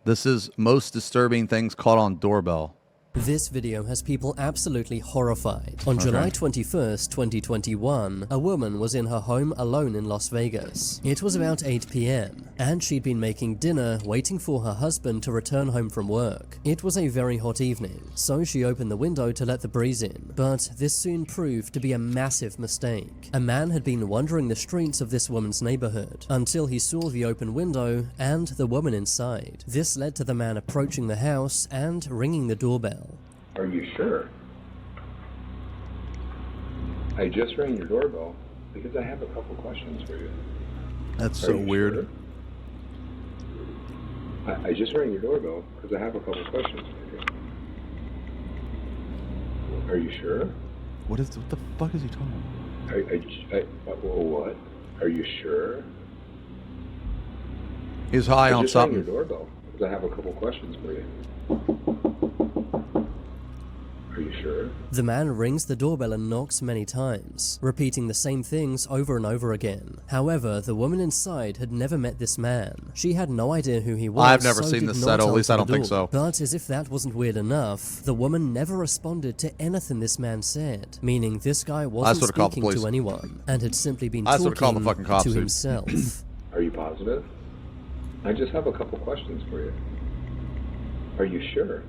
This is most disturbing things caught on Doorbell. This video has people absolutely horrified. On July 21st, 2021, a woman was in her home alone in Las Vegas. It was about 8 p.m., and she'd been making dinner, waiting for her husband to return home from work. It was a very hot evening, so she opened the window to let the breeze in, but this soon proved to be a massive mistake. A man had been wandering the streets of this woman's neighborhood until he saw the open window and the woman inside. This led to the man approaching the house and ringing the doorbell. Are you sure? I just rang your doorbell because I have a couple questions for you. That's so weird. Sure? I just rang your doorbell because I have a couple questions for you. Are you sure? What the fuck is he talking about? What? Are you sure? He's high on something. I just rang your doorbell because I have a couple questions for you. Are you sure? The man rings the doorbell and knocks many times, repeating the same things over and over again. However, the woman inside had never met this man. She had no idea who he was. I've never seen this set, at least I don't think so. But as if that wasn't weird enough, the woman never responded to anything this man said, meaning this guy wasn't speaking to anyone, and had simply been talking to himself. Are you positive? I just have a couple questions for you. Are you sure?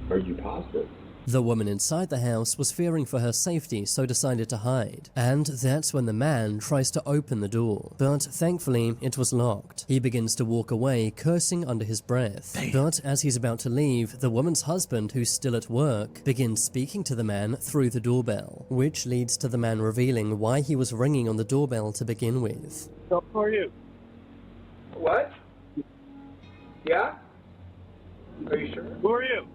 Are you positive? The woman inside the house was fearing for her safety, so decided to hide. And that's when the man tries to open the door. But thankfully, it was locked. He begins to walk away, cursing under his breath. Damn. But as he's about to leave, the woman's husband, who's still at work, begins speaking to the man through the doorbell, which leads to the man revealing why he was ringing on the doorbell to begin with. So, who are you? What? Yeah? Are you sure? Who are you?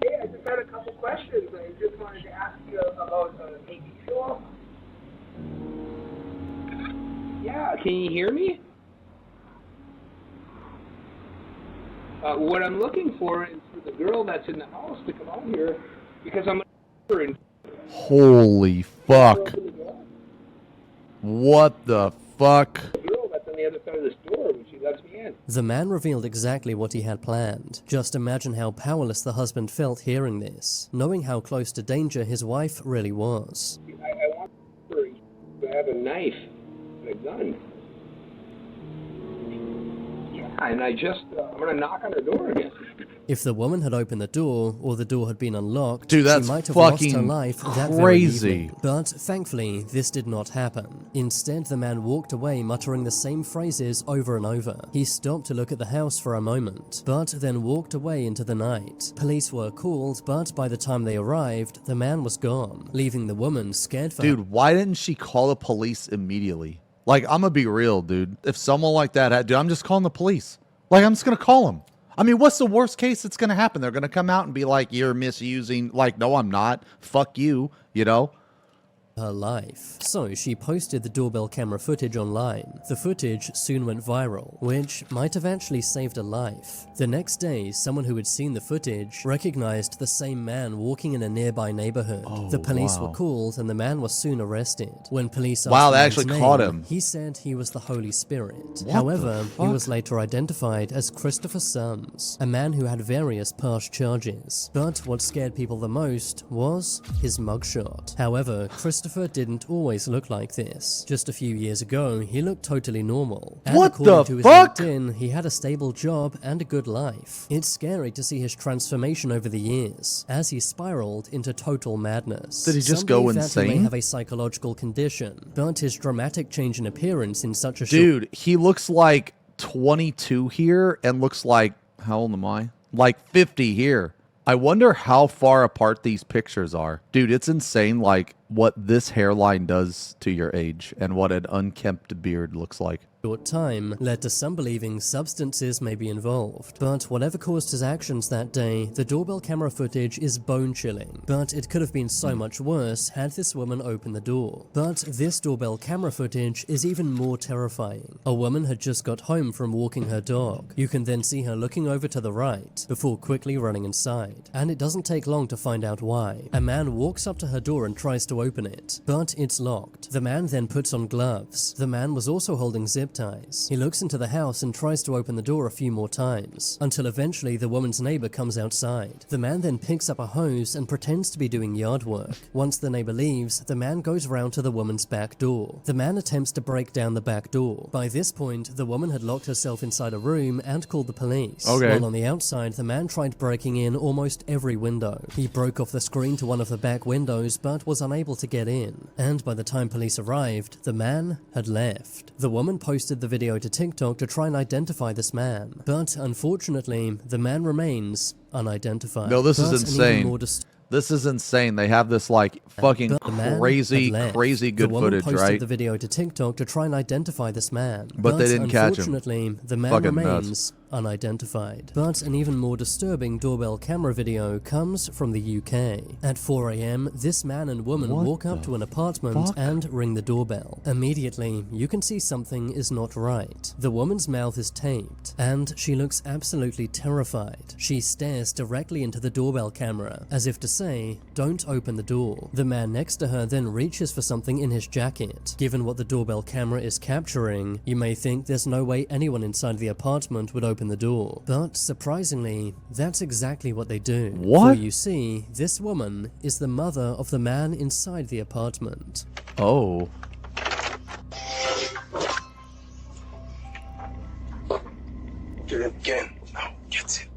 Hey, I just had a couple questions. I just wanted to ask you about the TV show. Yeah, can you hear me? What I'm looking for is for the girl that's in the house to come out here because I'm in. Holy fuck. What the fuck? The girl that's on the other side of this door when she lets me in. The man revealed exactly what he had planned. Just imagine how powerless the husband felt hearing this, knowing how close to danger his wife really was. I want her to have a knife and a gun. Yeah, and I'm going to knock on her door again. If the woman had opened the door, or the door had been unlocked, dude, that's she might have lost her fucking life that very crazy. evening. But thankfully, this did not happen. Instead, the man walked away muttering the same phrases over and over. He stopped to look at the house for a moment, but then walked away into the night. Police were called, but by the time they arrived, the man was gone, leaving the woman scared for Dude, why didn't she call the police immediately? Like, I'm gonna be real, dude. If someone like that had, dude, I'm just calling the police. Like, I'm just gonna call them. I mean, what's the worst case that's going to happen? They're going to come out and be like, you're misusing. Like, no, I'm not. Fuck you, you know? her life. So she posted the doorbell camera footage online. The footage soon went viral, which might have actually saved a life. The next day, someone who had seen the footage recognized the same man walking in a nearby neighborhood. The police were called and the man was soon arrested. When police asked they him actually his caught name, him. he said he was the Holy Spirit. What However, the he fuck? was later identified as Christopher Sums, a man who had various past charges. But what scared people the most was his mugshot. However, Christopher didn't always look like this. Just a few years ago, he looked totally normal. And What according the to his fuck? LinkedIn, he had a stable job and a good life. It's scary to see his transformation over the years, as he spiraled into total madness. Did he just Some go believe that he may insane? have a psychological condition, but his dramatic change in appearance in such a short Dude, he looks like 22 here and looks like, how old am I? Like 50 here. I wonder how far apart these pictures are. Dude, it's insane, like, what this hairline does to your age and what an unkempt beard looks like. short time led to some believing substances may be involved. But whatever caused his actions that day, the doorbell camera footage is bone-chilling. But it could have been so much worse had this woman opened the door. But this doorbell camera footage is even more terrifying. A woman had just got home from walking her dog. You can then see her looking over to the right, before quickly running inside. And it doesn't take long to find out why. A man walks up to her door and tries to open it, but it's locked. The man then puts on gloves. The man was also holding zip zip ties. He looks into the house and tries to open the door a few more times, until eventually the woman's neighbor comes outside. The man then picks up a hose and pretends to be doing yard work. Once the neighbor leaves, the man goes round to the woman's back door. The man attempts to break down the back door. By this point, the woman had locked herself inside a room and called the police. Okay. While on the outside, the man tried breaking in almost every window. He broke off the screen to one of the back windows but was unable to get in. And by the time police arrived, the man had left. The woman posted the video to TikTok to try and identify this man. But unfortunately, the man remains unidentified. No, this is But an even insane. more This is insane. They have this like fucking But the man crazy had left. good the woman footage, posted right? the video to TikTok to try and identify this man. But they didn't catch him. Unfortunately, the man Fucking remains nuts. unidentified. But an even more disturbing doorbell camera video comes from the UK. At 4 a.m., this man and woman What walk up the to an apartment fuck? and ring the doorbell. Immediately, you can see something is not right. The woman's mouth is taped, and she looks absolutely terrified. She stares directly into the doorbell camera, as if to say, "Don't open the door." The man next to her then reaches for something in his jacket. Given what the doorbell camera is capturing, you may think there's no way anyone inside the apartment would open the door. But surprisingly, that's exactly what they do. What? For you see, this woman is the mother of the man inside the apartment. Oh. Do it again. No, get it.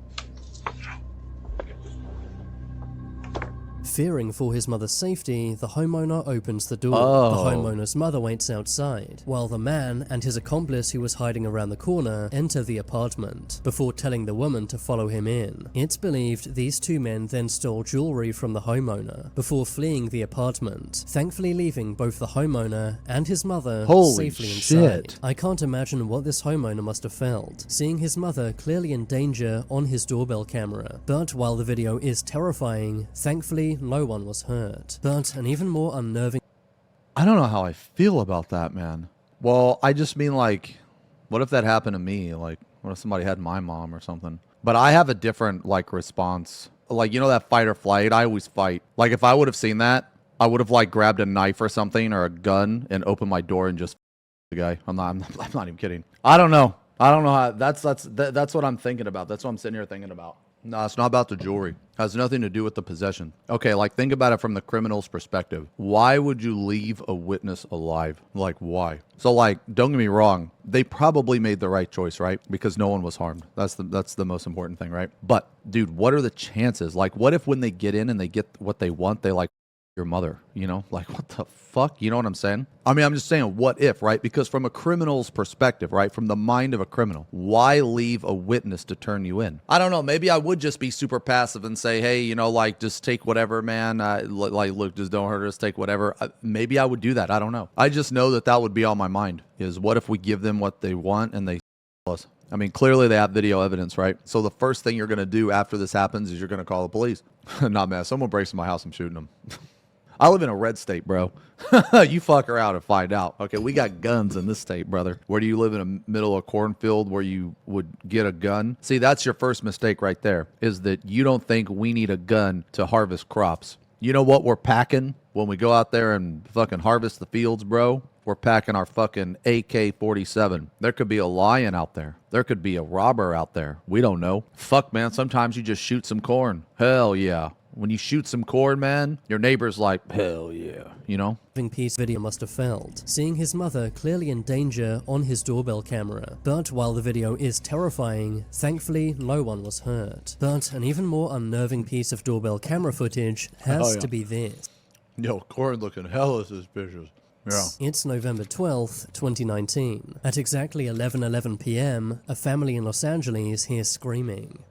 Fearing for his mother's safety, the homeowner opens the door. Oh. The homeowner's mother waits outside, while the man and his accomplice who was hiding around the corner enter the apartment, before telling the woman to follow him in. It's believed these two men then stole jewelry from the homeowner, before fleeing the apartment, thankfully leaving both the homeowner and his mother Holy safely shit. inside. I can't imagine what this homeowner must have felt, seeing his mother clearly in danger on his doorbell camera. But while the video is terrifying, thankfully no one was hurt. But an even more unnerving I don't know how I feel about that, man. Well, I just mean like, what if that happened to me? Like, what if somebody had my mom or something? But I have a different like response. Like, you know that fight or flight? I always fight. Like if I would have seen that, I would have like grabbed a knife or something or a gun and opened my door and just the guy. I'm not even kidding. I don't know how that's what I'm thinking about. That's what I'm sitting here thinking about. No, it's not about the jewelry. It has nothing to do with the possession. Okay, like think about it from the criminal's perspective. Why would you leave a witness alive? Like why? So like, don't get me wrong. They probably made the right choice, right? Because no one was harmed. That's the most important thing, right? But dude, what are the chances? Like what if when they get in and they get what they want, they like your mother, you know? Like what the fuck? You know what I'm saying? I mean, I'm just saying what if, right? Because from a criminal's perspective, right? From the mind of a criminal, why leave a witness to turn you in? I don't know. Maybe I would just be super passive and say, hey, you know, like just take whatever, man. Like, look, just don't hurt us. Take whatever. Maybe I would do that. I don't know. I just know that would be on my mind is what if we give them what they want and they us? I mean, clearly they have video evidence, right? So the first thing you're going to do after this happens is you're going to call the police. Not man. Someone breaks in my house, I'm shooting them. I live in a red state, bro. You fuck her out and find out. Okay, we got guns in this state, brother. Where do you live in the middle of a cornfield where you would get a gun? See, that's your first mistake right there, is that you don't think we need a gun to harvest crops. You know what we're packing when we go out there and fucking harvest the fields, bro? We're packing our fucking AK-47. There could be a lion out there. There could be a robber out there. We don't know. Fuck, man, sometimes you just shoot some corn. Hell yeah. When you shoot some corn, man, your neighbor's like, hell yeah, you know? piece video must have felt, seeing his mother clearly in danger on his doorbell camera. But while the video is terrifying, thankfully no one was hurt. But an even more unnerving piece of doorbell camera footage has to be this. Yo, corn looking hella suspicious. Yeah. It's November 12th, 2019. At exactly 11:11 p.m., a family in Los Angeles hears screaming.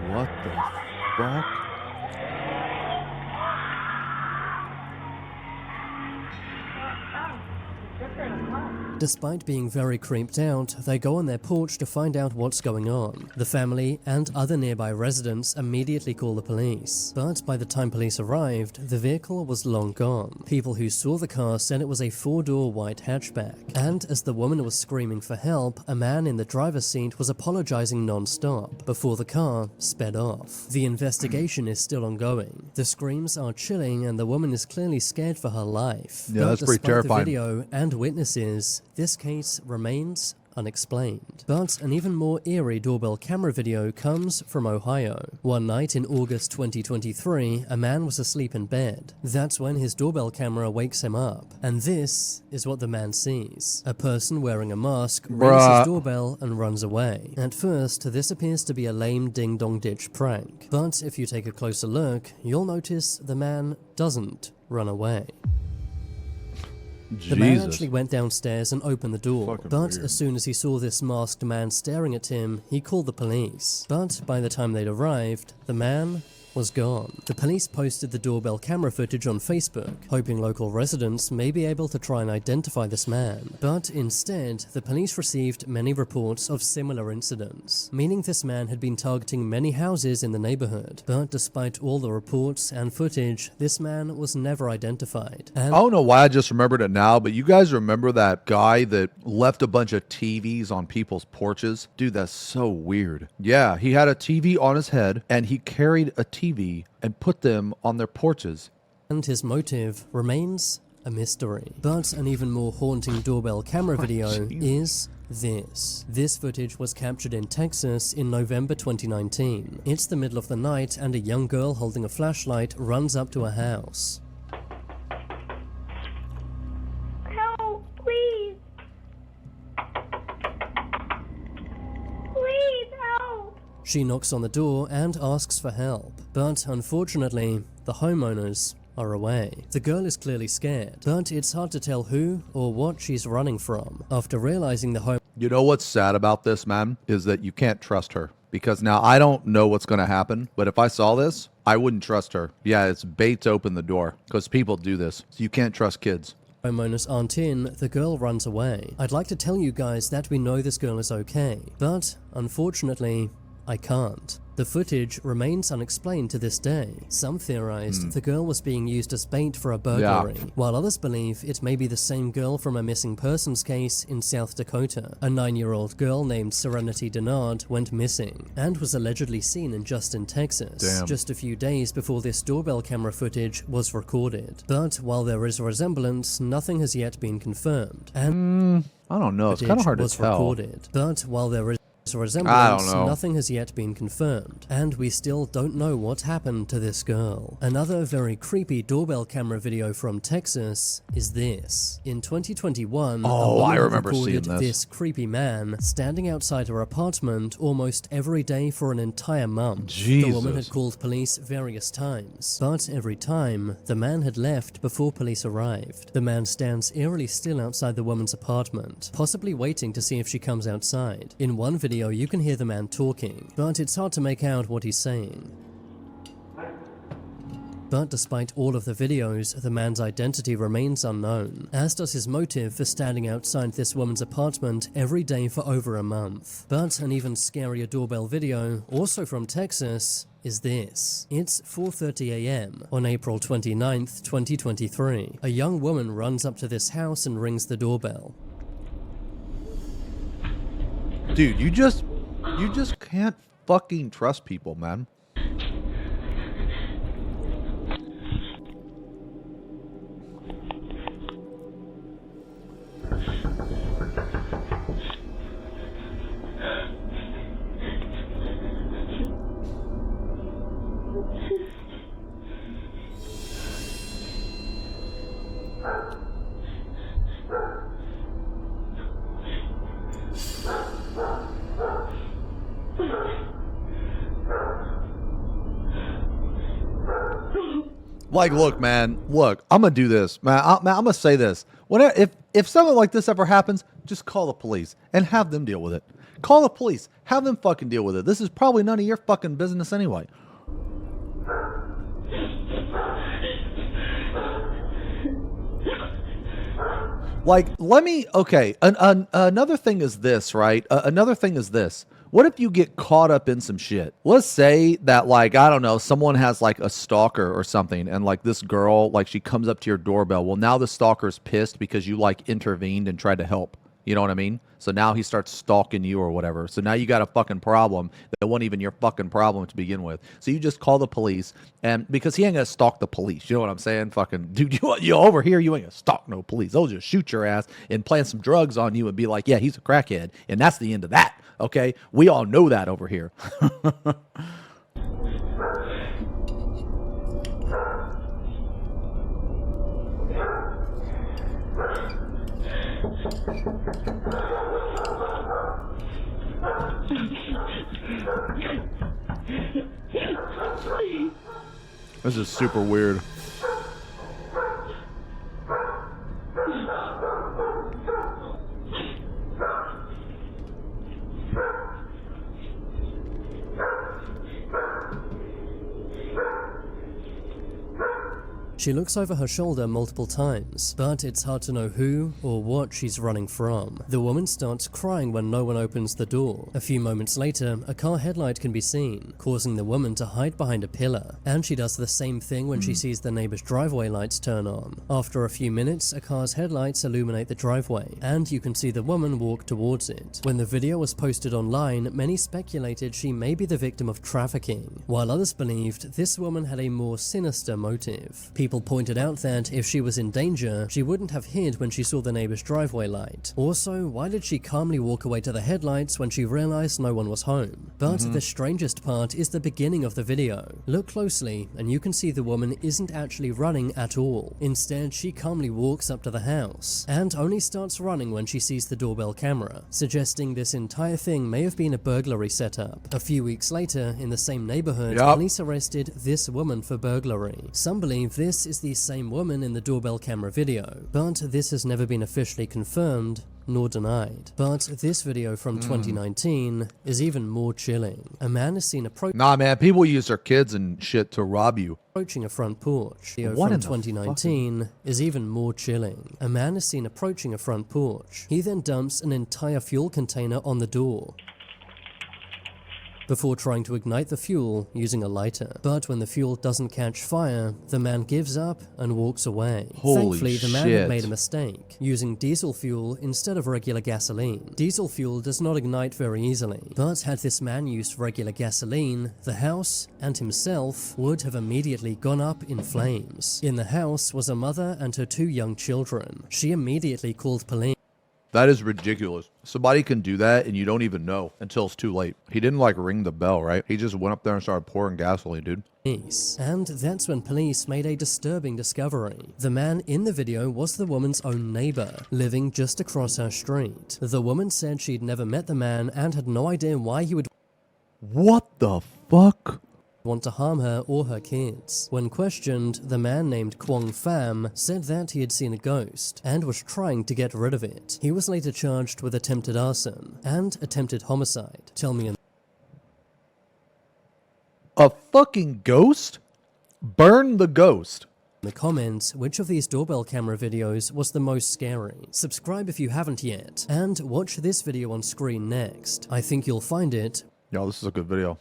What the fuck? Despite being very creeped out, they go on their porch to find out what's going on. The family and other nearby residents immediately call the police, but by the time police arrived, the vehicle was long gone. People who saw the car said it was a 4-door white hatchback, and as the woman was screaming for help, a man in the driver's seat was apologizing non-stop before the car sped off. The investigation is still ongoing. The screams are chilling and the woman is clearly scared for her life. Yeah, that's pretty terrifying. The video and witnesses, this case remains unexplained. But an even more eerie doorbell camera video comes from Ohio. One night in August 2023, a man was asleep in bed. That's when his doorbell camera wakes him up. And this is what the man sees. A person wearing a mask rings his doorbell and runs away. At first, this appears to be a lame ding-dong-ditch prank. But if you take a closer look, you'll notice the man doesn't run away. The man actually went downstairs and opened the door, but as soon as he saw this masked man staring at him, he called the police. But by the time they'd arrived, the man was gone. The police posted the doorbell camera footage on Facebook, hoping local residents may be able to try and identify this man. But instead, the police received many reports of similar incidents, meaning this man had been targeting many houses in the neighborhood. But despite all the reports and footage, this man was never identified. And I don't know why I just remembered it now, but you guys remember that guy that left a bunch of TVs on people's porches? Dude, that's so weird. Yeah, he had a TV on his head, and he carried a TV and put them on their porches. And his motive remains a mystery. But an even more haunting doorbell camera video is this. This footage was captured in Texas in November 2019. It's the middle of the night and a young girl holding a flashlight runs up to a house. No, please. Please, help. She knocks on the door and asks for help, but unfortunately, the homeowners are away. The girl is clearly scared, but it's hard to tell who or what she's running from. After realizing the home... You know what's sad about this, man, is that you can't trust her. Because now I don't know what's going to happen, but if I saw this, I wouldn't trust her. Yeah, it's bait to open the door, because people do this. So you can't trust kids. Homeowners aren't in, the girl runs away. I'd like to tell you guys that we know this girl is okay, but unfortunately, I can't. The footage remains unexplained to this day. Some theorized the girl was being used as bait for a burglary, while others believe it may be the same girl from a missing persons case in South Dakota. A 9-year-old girl named Serenity Denard went missing and was allegedly seen in Justin, Texas, just a few days before this doorbell camera footage was recorded. But while there is a resemblance, nothing has yet been confirmed. And I don't know, it's kind of hard to tell. Recorded. But while there is a resemblance, nothing has yet been confirmed, and we still don't know what happened to this girl. Another very creepy doorbell camera video from Texas is this. In 2021, a woman reported this creepy man standing outside her apartment almost every day for an entire month. Jesus. The woman had called police various times, but every time, the man had left before police arrived. The man stands eerily still outside the woman's apartment, possibly waiting to see if she comes outside. In one video, you can hear the man talking, but it's hard to make out what he's saying. But despite all of the videos, the man's identity remains unknown, as does his motive for standing outside this woman's apartment every day for over a month. But an even scarier doorbell video, also from Texas, is this. It's 4:30 a.m. on April 29th, 2023. A young woman runs up to this house and rings the doorbell. Dude, you just can't fucking trust people, man. Like, look, man, look, I'm going to do this, man. I'm going to say this. If something like this ever happens, just call the police and have them deal with it. Call the police. Have them fucking deal with it. This is probably none of your fucking business anyway. Like, let me, okay, another thing is this, right? Another thing is this. What if you get caught up in some shit? Let's say that, like, I don't know, someone has like a stalker or something, and like this girl, like she comes up to your doorbell. Well, now the stalker's pissed because you like intervened and tried to help. You know what I mean? So now he starts stalking you or whatever. So now you got a fucking problem that wasn't even your fucking problem to begin with. So you just call the police, and because he ain't gonna stalk the police. You know what I'm saying? Fucking dude, you over here, you ain't gonna stalk no police. They'll just shoot your ass and plant some drugs on you and be like, yeah, he's a crackhead. And that's the end of that. Okay? We all know that over here. This is super weird. She looks over her shoulder multiple times, but it's hard to know who or what she's running from. The woman starts crying when no one opens the door. A few moments later, a car headlight can be seen, causing the woman to hide behind a pillar. And she does the same thing when she sees the neighbor's driveway lights turn on. After a few minutes, a car's headlights illuminate the driveway, and you can see the woman walk towards it. When the video was posted online, many speculated she may be the victim of trafficking, while others believed this woman had a more sinister motive. People pointed out that if she was in danger, she wouldn't have hid when she saw the neighbor's driveway light. Also, why did she calmly walk away to the headlights when she realized no one was home? But the strangest part is the beginning of the video. Look closely, and you can see the woman isn't actually running at all. Instead, she calmly walks up to the house, and only starts running when she sees the doorbell camera, suggesting this entire thing may have been a burglary setup. A few weeks later, in the same neighborhood, police arrested this woman for burglary. Some believe this is the same woman in the doorbell camera video, but this has never been officially confirmed nor denied. But this video from 2019 is even more chilling. A man is seen approaching Nah, man, people use their kids and shit to rob you. a front porch. Video What from in the 2019 is even more chilling. A man is seen approaching a front porch. He then dumps an entire fuel container on the door before trying to ignite the fuel using a lighter. But when the fuel doesn't catch fire, the man gives up and walks away. Holy Thankfully, the man shit. had made a mistake, using diesel fuel instead of regular gasoline. Diesel fuel does not ignite very easily, but had this man used regular gasoline, the house and himself would have immediately gone up in flames. In the house was a mother and her 2 young children. She immediately called police. That is ridiculous. Somebody can do that and you don't even know until it's too late. He didn't like ring the bell, right? He just went up there and started pouring gasoline, dude. And that's when police made a disturbing discovery. The man in the video was the woman's own neighbor, living just across her street. The woman said she'd never met the man and had no idea why he would What the fuck? want to harm her or her kids. When questioned, the man named Kwong Pham said that he had seen a ghost and was trying to get rid of it. He was later charged with attempted arson and attempted homicide. Tell me in A fucking ghost? Burn the ghost. the comments which of these doorbell camera videos was the most scary. Subscribe if you haven't yet, and watch this video on screen next. I think you'll find it Yo, this is a good video.